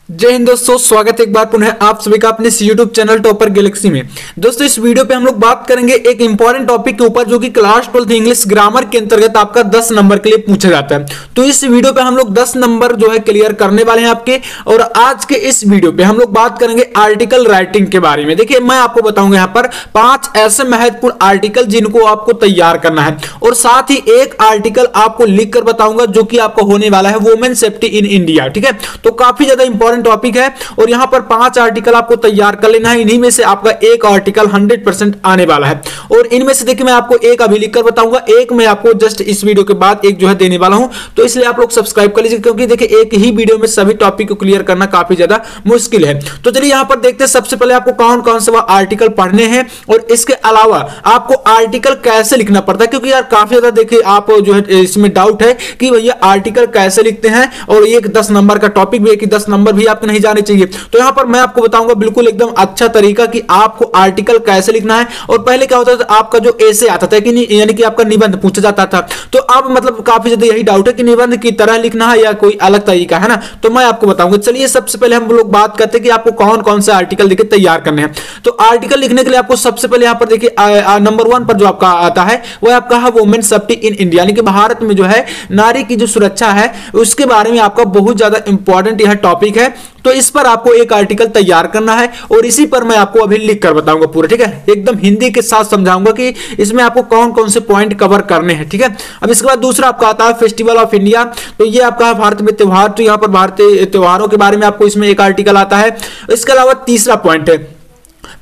जय हिंद दोस्तों, स्वागत है एक बार पुनः आप सभी का अपने यूट्यूब चैनल टॉपर गैलेक्सी में। दोस्तों इस वीडियो पे हम लोग बात करेंगे एक इंपॉर्टेंट टॉपिक के ऊपर जो कि क्लास 12 इंग्लिश ग्रामर के अंतर्गत आपका 10 नंबर के लिए पूछा जाता है। तो इस वीडियो पे हम लोग 10 नंबर जो है क्लियर करने वाले हैं आपके। और आज के इस वीडियो पे हम लोग बात करेंगे आर्टिकल राइटिंग के बारे में। देखिए मैं आपको बताऊंगा यहाँ पर 5 ऐसे महत्वपूर्ण आर्टिकल जिनको आपको तैयार करना है और साथ ही एक आर्टिकल आपको लिख कर बताऊंगा जो कि आपका होने वाला है वुमेन सेफ्टी इन इंडिया। ठीक है, तो काफी ज्यादा इंपॉर्टेंट टॉपिक है और यहां पर 5 आर्टिकल आपको तैयार कर लेना है। इन्हीं में से आपका एक आर्टिकल 100% आने वाला है और इनमें से देखिए मैं आपको एक अभी लिखकर बताऊंगा, एक मैं आपको जस्ट इस वीडियो के बाद एक जो है देने वाला हूं। तो इसलिए आप लोग सब्सक्राइब कर लीजिए क्योंकि देखिए एक ही वीडियो में सभी टॉपिक को क्लियर करना काफी ज्यादा मुश्किल है। तो चलिए यहां पर देखते हैं सबसे पहले आपको कौन कौन से आर्टिकल पढ़ने हैं और इसके अलावा आपको आर्टिकल कैसे लिखना पड़ता है, क्योंकि यार काफी ज्यादा देखिए आप जो है इसमें डाउट है कि भैया आर्टिकल कैसे लिखते हैं और ये 10 नंबर का टॉपिक भी है कि 10 नंबर भी आपको नहीं जाने चाहिए। तो यहां पर मैं आपको बताऊंगा बिल्कुल एकदम अच्छा तरीका कि आपको आर्टिकल कैसे लिखना है। और पहले क्या होता था आपका जो ऐसे आता था कि यानी कि आपका निबंध पूछा जाता था, तो अब मतलब काफी ज्यादा यही डाउट है कि निबंध की तरह लिखना है या कोई अलग तरीका है ना। तो मैं आपको बताऊंगा। चलिए सबसे पहले हम लोग बात करते हैं कि आपको कौन कौन से आर्टिकल लिख के तैयार करने हैं। तो आर्टिकल लिखने के लिए आपको सबसे पहले यहां पर देखिए नंबर 1 पर जो आपका आता है वह आपका है वुमेन सेफ्टी इन इंडिया, यानी कि भारत में जो है नारी की जो सुरक्षा है उसके बारे में आपका बहुत ज्यादा इंपॉर्टेंट यह टॉपिक है। तो इस पर आपको एक आर्टिकल तैयार करना है और इसी पर मैं आपको अभी लिख कर बताऊंगा पूरा। ठीक है, एकदम हिंदी के साथ समझाऊंगा कि इसमें आपको कौन कौन से पॉइंट कवर करने हैं। ठीक है, अब इसके बाद दूसरा आपका आता है फेस्टिवल ऑफ इंडिया। तो ये आपका है भारत में त्योहार, तो यहां पर भारतीय त्योहारों के बारे में आपको इसमें एक आर्टिकल आता है। इसके अलावा तीसरा पॉइंट है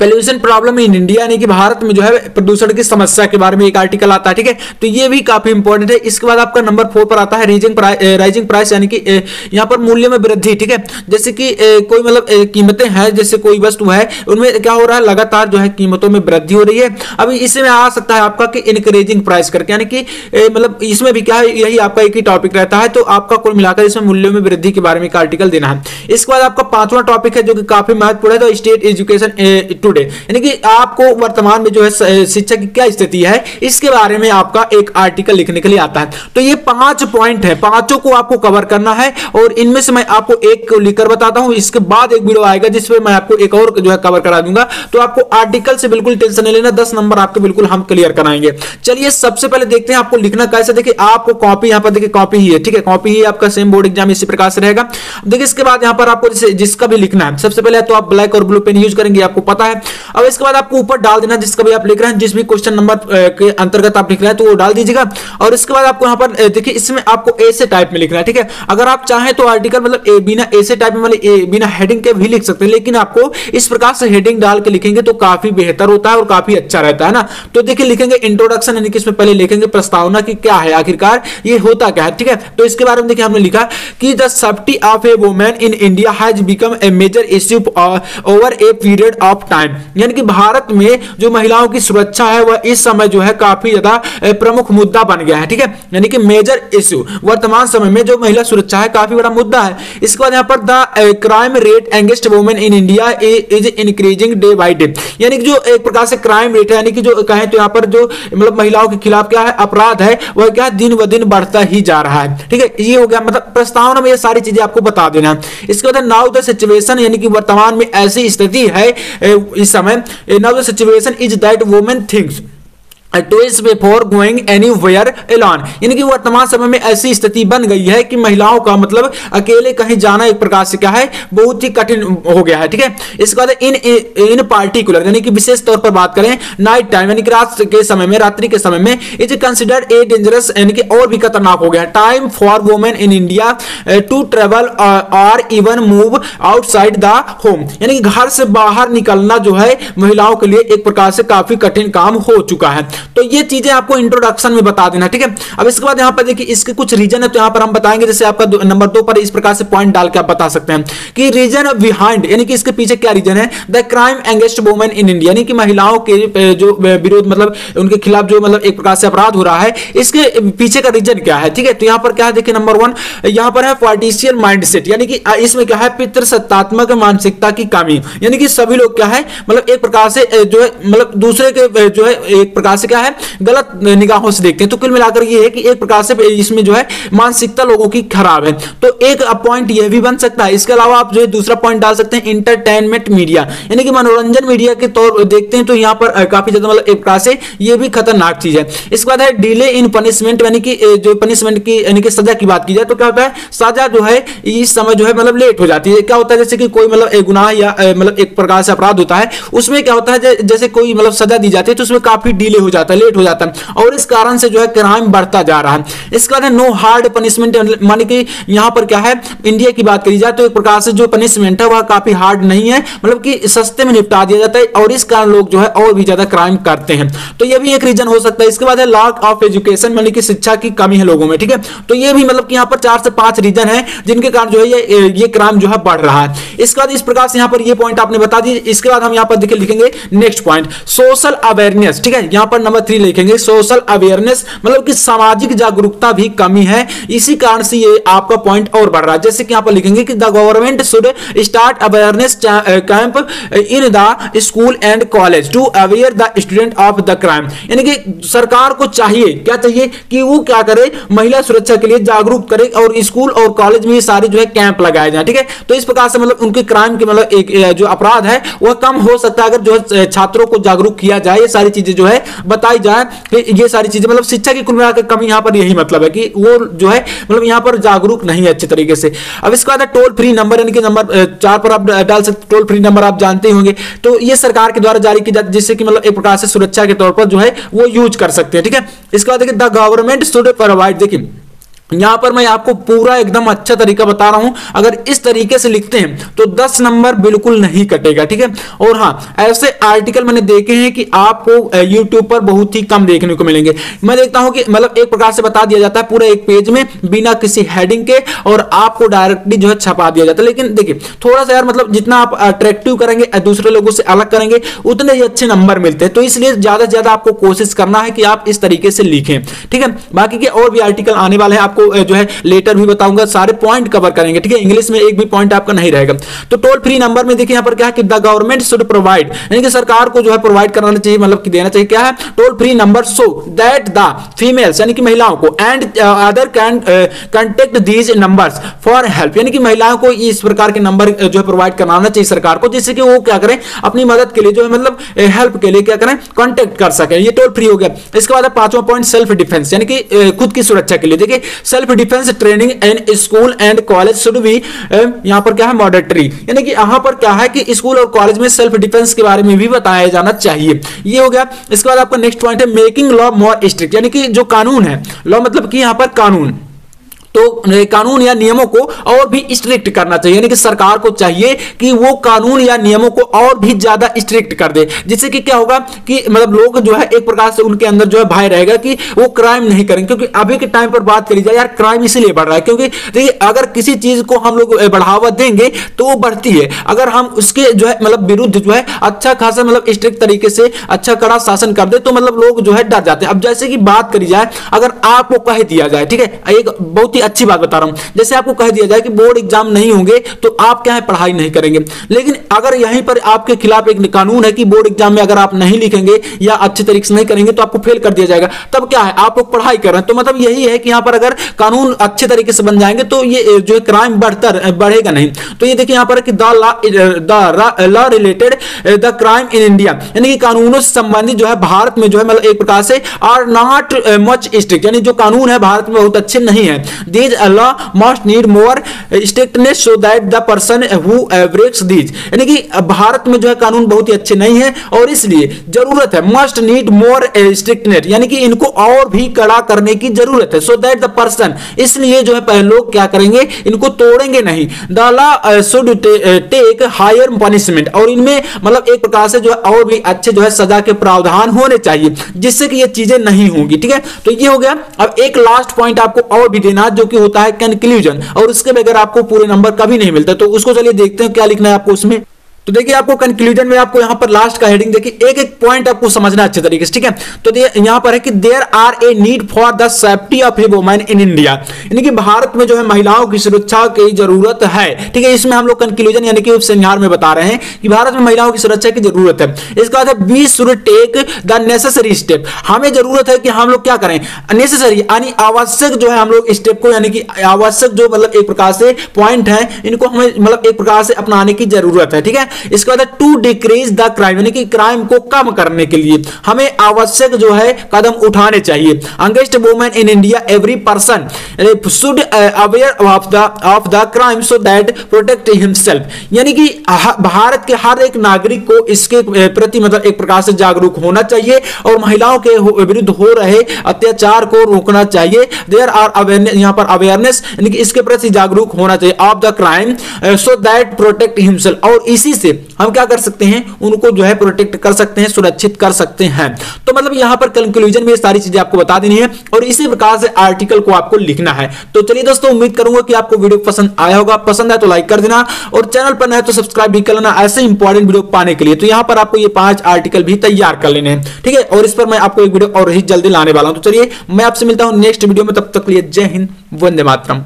पोल्यूशन प्रॉब्लम इन इंडिया, यानी कि भारत में जो है प्रदूषण की समस्या के बारे में एक आर्टिकल आता है। ठीक है, तो ये भी काफी इंपॉर्टेंट है। इसके बाद आपका नंबर 4 पर आता है राइजिंग प्राइस, यानी कि यहाँ पर मूल्य में वृद्धि। ठीक है, जैसे कि कोई मतलब कीमतें हैं, जैसे कोई वस्तु है उनमें क्या हो रहा है लगातार जो है कीमतों में वृद्धि हो रही है। अभी इसमें आ सकता है आपका कि इनक्रीजिंग प्राइस करके, यानी कि मतलब इसमें भी क्या है यही आपका एक ही टॉपिक रहता है। तो आपका कुल मिलाकर इसमें मूल्यों में वृद्धि के बारे में एक आर्टिकल देना है। इसके बाद आपका 5वां टॉपिक है जो कि काफी महत्वपूर्ण है, तो स्टेट एजुकेशन टुडे, यानी कि आपको वर्तमान में जो है शिक्षा की क्या स्थिति है इसके बारे में आपका एक आर्टिकल लिखने के लिए आता है। तो ये 5 पॉइंट है, पांचों को आपको कवर करना है और इनमें से मैं आपको एक को लिखकर बताता हूं। इसके बाद एक वीडियो आएगा जिसमें मैं आपको एक और जो है कवर करा दूंगा। तो आपको आर्टिकल से बिल्कुल टेंशन नहीं लेना, 10 नंबर आपके बिल्कुल हम क्लियर कराएंगे। चलिए सबसे पहले देखते हैं आपको लिखना कैसे। देखिए आपको कॉपी यहाँ पर देखिए कॉपी ही है। ठीक है, कॉपी ही आपका सेम बोर्ड एग्जाम इसी प्रकार से रहेगा। देखिए इसके बाद यहाँ पर आपको जिसका भी लिखना है सबसे पहले तो आप ब्लैक और ब्लू पेन यूज करेंगे, आपको पता है। अब इसके बाद आपको ऊपर डाल देना जिसका भी आप लिख रहे हैं, जिस भी क्वेश्चन नंबर के अंतर्गत आप लिख रहे हैं तो वो डाल दीजिएगा। और इसके बाद आपको यहाँ पर देखिए इसमें आपको ऐसे टाइप में लिखना है। ठीक है, अगर आप चाहें तो आर्टिकल मतलब बिना ऐसे टाइप में मतलब बिना हेडिंग के भी लिख सकते हैं, लेकिन आपको इस प्रकार से हेडिंग डाल के लिखेंगे तो काफी बेहतर होता है और काफी अच्छा रहता है ना। तो देखिए लिखेंगे इंट्रोडक्शन, यानी कि इसमें पहले लिखेंगे प्रस्तावना की क्या है आखिरकार ये होता क्या है। ठीक है, तो इसके बारे में देखिए हमने लिखा कि the safety of a women in India has become a major issue over a period of time, यानी कि भारत में जो महिलाओं की सुरक्षा है वह इस समय जो है काफी ज्यादा प्रमुख मुद्दा बन गया है। ठीक है, यानी कि मेजर इश्यू, वर्तमान समय में जो महिला सुरक्षा है काफी बड़ा मुद्दा है। इसके बाद यहाँ पर the crime rate against women in India is increasing day by day, यानी कि जो एक प्रकार से क्राइम रेट है, यानी कि जो कहें तो यहाँ पर जो मतलब महिलाओं के खिलाफ क्या है अपराध है वह क्या है दिन ब दिन बढ़ता ही जा रहा है। ठीक है, ये हो गया मतलब प्रस्तावना में ये सारी चीजें आपको बता देना। इसके बाद नाउ द सिचुएशन, यानी कि वर्तमान में ऐसी स्थिति है इस समय, now the situation is that women thinks twice before going anywhere alone, यानी कि वर्तमान समय में ऐसी स्थिति बन गई है कि महिलाओं का मतलब अकेले कहीं जाना एक प्रकार से क्या है बहुत ही कठिन हो गया है। ठीक है, इसके बाद इन पार्टिकुलर, यानी कि विशेष तौर पर बात करें नाइट टाइम, यानी कि रात के समय में रात्रि के समय में इज कंसिडर्ड ए डेंजरस, यानी कि और भी खतरनाक हो गया time for women in India to travel और even move outside the home, यानी कि घर से बाहर निकलना जो है महिलाओं के लिए एक प्रकार से काफी कठिन काम हो चुका है। तो ये चीजें आपको इंट्रोडक्शन में बता देना। ठीक है, अब इसके बाद यहाँ पर देखिए इसके कुछ रीजन है तो यहाँ पर हम बताएंगे, जैसे आपका नंबर 2 पर इस प्रकार से पॉइंट डाल के आप बता सकते हैं कि रीजन बिहाइंड, यानी कि इसके पीछे क्या रीजन है। The crime against women in India, यानी कि महिलाओं के जो विरोध मतलब उनके खिलाफ जो मतलब एक प्रकार से अपराध हो रहा है इसके पीछे का रीजन क्या है। ठीक है, तो यहाँ पर क्या है देखिए नंबर 1 यहाँ पर है पार्टिशियन माइंडसेट, यानी कि इसमें क्या है पितृसत्तात्मक मानसिकता की कमी, यानी कि सभी लोग क्या है मतलब एक प्रकार से जो है मतलब दूसरे के जो है एक प्रकार से क्या है गलत निगाहों से देखते हैं। तो कुल मिलाकर ये है कि एक प्रकार से इसमें जो है मानसिकता लोगों की खराब है। तो एक पॉइंट यह भी बन सकता है। इसके अलावा आप जो है दूसरा पॉइंट डाल सकते हैं इंटरटेनमेंट मीडिया, यानी कि मनोरंजन मीडिया के तौर देखते हैं तो यहाँ पर काफी ज्यादा मतलब एक प्रकार से ये भी खतरनाक चीज है। इसके बाद है डिले इन पनिशमेंट, यानी कि जो पनिशमेंट की यानी कि सजा की बात की जाए तो क्या होता है सजा जो है इस समय जो है मतलब लेट हो जाती है। क्या होता है जैसे कि कोई मतलब एक गुनाह या मतलब एक प्रकार से अपराध होता है, उसमें क्या होता है जैसे कोई मतलब सजा दी जाती है तो उसमें काफी डिले हो जाता है, लेट हो जाता है, और इस कारण से जो है क्राइम बढ़ता जा रहा है। इसके बाद नो हार्ड पनिशमेंट, माने कि यहाँ पर क्या है इंडिया की बात करी जाए तो एक प्रकार से जो पनिशमेंट है वह काफी हार्ड नहीं है, मतलब कि सस्ते में निपटा दिया जाता है, और इस कारण लोग जो है और भी ज्यादा क्राइम करते हैं। तो ये भी एक रीजन हो सकता है। इसके बाद है लैक ऑफ एजुकेशन, माने कि शिक्षा की कमी है लोगों में, ठीक है। तो ये भी मतलब कि यहाँ पर 4 से 5 रीजन है जिनके कारण जो है ये क्राइम जो है बढ़ रहा है। इसके बाद इस प्रकार से यहाँ पर ये पॉइंट आपने बता दी। इसके बाद हम यहाँ पर देखिए लिखेंगे नेक्स्ट पॉइंट सोशल अवेयरनेस, ठीक है। यहाँ पर नंबर 3 लिखेंगे सोशल अवेयरनेस, मतलब कि सामाजिक जागरूकता भी कमी है, इसी कारण से ये आपका पॉइंट और बढ़ रहा है। जैसे कि यहाँ पर लिखेंगे कि the government should start awareness camp in the school and college to aware the student of the crime, यानी कि सरकार को चाहिए क्या चाहिए कि वो क्या करे महिला सुरक्षा के लिए जागरूक करे और स्कूल और कॉलेज में ये सारे जो है कैंप लगाए जाए, ठीक है। तो इस प्रकार से मतलब उनके क्राइम के मतलब एक जो अपराध है वह कम हो सकता है अगर जो है छात्रों को जागरूक किया जाए, ये सारी चीजें जो है बताई जाए कि ये सारी चीजें मतलब शिक्षा की कुल मिलाकर कमी यहाँ पर यही मतलब है कि वो जो है मतलब यहाँ पर जागरूक नहीं है अच्छे तरीके से। अब इसके बाद टोल फ्री नंबर, यानी कि नंबर 4 पर आप डाल सकते टोल फ्री नंबर, आप जानते होंगे। तो ये सरकार के द्वारा जारी की जाती है जिससे कि मतलब एक प्रकार से सुरक्षा के तौर पर जो है वो यूज कर सकते हैं, ठीक है। इसके बाद देखिए द गवर्नमेंट शुड प्रोवाइड, देखिए यहां पर मैं आपको पूरा एकदम अच्छा तरीका बता रहा हूं, अगर इस तरीके से लिखते हैं तो 10 नंबर बिल्कुल नहीं कटेगा, ठीक है। और हां ऐसे आर्टिकल मैंने देखे हैं कि आपको YouTube पर बहुत ही कम देखने को मिलेंगे। मैं देखता हूं कि मतलब एक प्रकार से बता दिया जाता है पूरा एक पेज में बिना किसी हेडिंग के, और आपको डायरेक्टली जो है छपा दिया जाता है। लेकिन देखिए थोड़ा सा यार मतलब जितना आप अट्रैक्टिव करेंगे दूसरे लोगों से अलग करेंगे उतने ही अच्छे नंबर मिलते हैं। तो इसलिए ज्यादा से ज्यादा आपको कोशिश करना है कि आप इस तरीके से लिखें, ठीक है। बाकी के और भी आर्टिकल आने वाले हैं, आपको जो है लेटर भी बताऊंगा, सारे पॉइंट कवर करेंगे, ठीक है। इंग्लिश में एक भी पॉइंट आपका नहीं रहेगा। तो टोल फ्री नंबर में देखिए यहाँ पर क्या है कि द गवर्नमेंट शुड प्रोवाइड, यानी कि सरकार को जो है प्रोवाइड कराना चाहिए, मतलब कि देना चाहिए क्या है toll free number so that the females, यानी कि महिलाओं को and other can contact these numbers for help, यानी कि महिलाओं को इस प्रकार के नंबर जो है प्रोवाइड कराना चाहिए सरकार को, जिससे कि वो क्या करें अपनी मदद के लिए जो है मतलब हेल्प के लिए क्या करें कांटेक्ट कर सके। ये टोल फ्री हो गया। इसके बाद 5वां पॉइंट सेल्फ डिफेंस, यानी कि खुद की सुरक्षा के लिए। देखिए self defence training in school and college should be, यहां पर क्या है मॉडेटरी, यानी कि यहां पर क्या है कि स्कूल और कॉलेज में सेल्फ डिफेंस के बारे में भी बताया जाना चाहिए। ये हो गया। इसके बाद आपका नेक्स्ट पॉइंट है मेकिंग लॉ मोर स्ट्रिक्ट, यानी कि जो कानून है, लॉ मतलब कि यहां पर कानून, तो कानून या नियमों को और भी स्ट्रिक्ट करना चाहिए, यानी कि सरकार को चाहिए कि वो कानून या नियमों को और भी ज्यादा स्ट्रिक्ट कर दे, जिससे कि क्या होगा कि मतलब लोग जो है एक प्रकार से उनके अंदर जो है भय रहेगा कि वो क्राइम नहीं करेंगे। क्योंकि अभी के टाइम पर बात करी जाए यार क्राइम इसीलिए बढ़ रहा है क्योंकि देखिए अगर किसी चीज को हम लोग बढ़ावा देंगे तो वो बढ़ती है, अगर हम उसके जो है मतलब विरुद्ध जो है अच्छा खासा मतलब स्ट्रिक्ट तरीके से अच्छा कड़ा शासन कर दे तो मतलब लोग जो है डर जाते हैं। अब जैसे कि बात करी जाए, अगर आपको कह दिया जाए, ठीक है, एक बहुत ही अच्छी बात बता रहा हूं, जैसे आपको कह दिया जाए कि बोर्ड एग्जाम नहीं होंगे तो आप क्या है पढ़ाई नहीं करेंगे, लेकिन अगर यहीं पर आपके खिलाफ एक कानून है कि बोर्ड एग्जाम में अगर आप नहीं लिखेंगे या अच्छे तरीके से नहीं करेंगे तो आपको फेल कर दिया जाएगा, तब क्या है आप लोग पढ़ाई कर रहे हैं। तो मतलब यही है कि यहां पर अगर कानून अच्छे तरीके से बन जाएंगे तो ये जो है क्राइम बढ़ेगा नहीं। तो ये देखिए यहां पर कि the law related the crime in India, यानी कि कानूनों से संबंधित जो है भारत में जो है मतलब एक प्रकार से आर नॉट मच स्ट्रिक्ट, यानी जो कानून है भारत में बहुत अच्छे नहीं है। These law must need more strictness so that the person who breaks these, यानी कि भारत में जो है कानून बहुत ही अच्छे नहीं है और इसलिए जरूरत है मस्ट नीड मोर स्ट्रिक्टनेस, यानी कि इनको और भी कड़ा करने की जरूरत है। सो दैट द पर्सन, इसलिए जो है लोग क्या करेंगे इनको तोड़ेंगे नहीं। The law should take higher punishment, और इनमें मतलब एक प्रकार से जो है और भी अच्छे जो है सजा के प्रावधान होने चाहिए जिससे कि ये चीजें नहीं होंगी, ठीक है। तो ये हो गया। अब एक लास्ट पॉइंट आपको और भी देना जो कि होता है कंक्लूजन, और उसके बगैर आपको पूरे नंबर कभी नहीं मिलता। तो उसको चलिए देखते हैं क्या लिखना है आपको उसमें। तो देखिए आपको कंक्लूजन में आपको यहाँ पर लास्ट का हेडिंग देखिए एक एक पॉइंट आपको समझना अच्छे तरीके से, ठीक है। तो यहाँ पर है कि there are a need for the safety of a women in India, यानी कि भारत में जो है महिलाओं की सुरक्षा की जरूरत है, ठीक है। इसमें हम लोग कंक्लूजन यानी कि उपसंहार में बता रहे हैं कि भारत में महिलाओं की सुरक्षा की जरूरत है। इसका बाद है we should take the necessary step, हमें जरूरत है कि हम लोग क्या करें, नेसेसरी यानी आवश्यक जो है हम लोग स्टेप को, यानी कि आवश्यक जो मतलब एक प्रकार से पॉइंट है इनको हमें मतलब एक प्रकार से अपनाने की जरूरत है, ठीक है। इसके बाद टू डिक्रीज द क्राइम, यानी कि क्राइम को कम करने के लिए हमें आवश्यक जो है कदम उठाने चाहिए। Against women in India every person should aware of the crime so that protect himself, यानी कि भारत के हर एक नागरिक को इसके प्रति मतलब एक प्रकार से जागरूक होना चाहिए और महिलाओं के विरुद्ध हो रहे अत्याचार को रोकना चाहिए। देयर आर अवेयरनेस, यहाँ पर अवेयरनेस यानी कि इसके प्रति जागरूक होना चाहिए of the crime so that protect himself, और इसी से हम क्या कर सकते हैं, उनको जो है प्रोटेक्ट कर सकते हैं, सुरक्षित कर सकते हैं। तो मतलब यहां पर कंक्लूजन में ये सारी चीजें आपको बता देनी है और इसी प्रकार से आर्टिकल को आपको लिखना है। तो चलिए दोस्तों, उम्मीद करूंगा कि आपको वीडियो पसंद आया होगा, पसंद आए तो लाइक कर देना और चैनल पर नए तो सब्सक्राइब भी कर लेना ऐसे इंपॉर्टेंट वीडियो पाने के लिए। तो यहां पर आपको ये 5 आर्टिकल भी तैयार कर लेने हैं, ठीक है। और इस पर मैं आपको एक वीडियो और ही जल्दी लाने वाला हूं। तो चलिए मैं आपसे मिलता हूं नेक्स्ट वीडियो में, तब तक के लिए जय हिंद, वंदे मातरम।